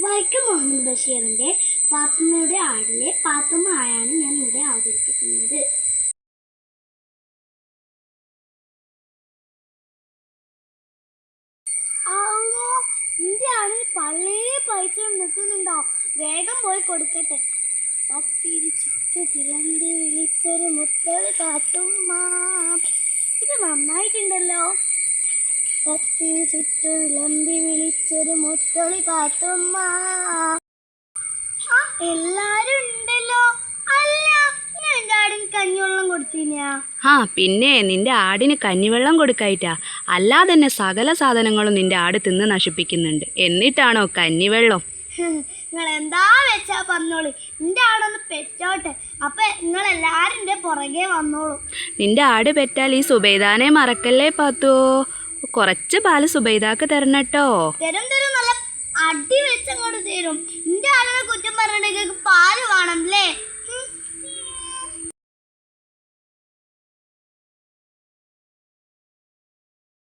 വൈക്കം മുഹമ്മദ് ബഷീറിന്റെ പാത്തുമ്മയുടെ ആടിലെ പാത്തുമ്മ ആയാണ് ഞാൻ ഇവിടെ അവതരിപ്പിക്കുന്നത്. നിന്റെ ആടിന് പള്ളിയെ പൈസ നിൽക്കുന്നുണ്ടോ? വേഗം പോയി കൊടുക്കട്ടെ. തിളന്തി വിളിച്ചൊരു മുത്തളി പാത്തുമ്മ. ഇത് നന്നായിട്ടുണ്ടല്ലോ. ചുറ്റുളമ്പി വിളിച്ചൊരു മുത്തളി പാത്തുമ്മ. എല്ലാരും ഉണ്ടല്ലോ. അല്ല, എന്റെ ആടിന് കഞ്ഞിവെള്ളം കൊടുത്തിനാ? പിന്നെ നിന്റെ ആടിന് കഞ്ഞിവെള്ളം കൊടുക്കായിട്ടാ. അല്ലാതെ തന്നെ സകല സാധനങ്ങളും നിന്റെ ആട് തിന്ന് നശിപ്പിക്കുന്നുണ്ട്. എന്നിട്ടാണോ കഞ്ഞിവെള്ളം? നിങ്ങൾ എന്താ വെച്ചാ പറഞ്ഞോളി. നിന്റെ ആടൊന്ന് പെറ്റോട്ടെ, അപ്പൊ നിങ്ങൾ എല്ലാരും എന്റെ പുറകെ വന്നോളൂ. നിന്റെ ആട് പെറ്റാൽ ഈ സുബൈദാനെ മറക്കല്ലേ പാത്തോ. കുറച്ച് പാല് സുബൈദാക്ക് തരണട്ടോ. തരും നല്ല അടി വെച്ചങ്ങോട്ട് തരും. നിന്റെ ആടിനെ കുറ്റം പറഞ്ഞിട്ട് പാല്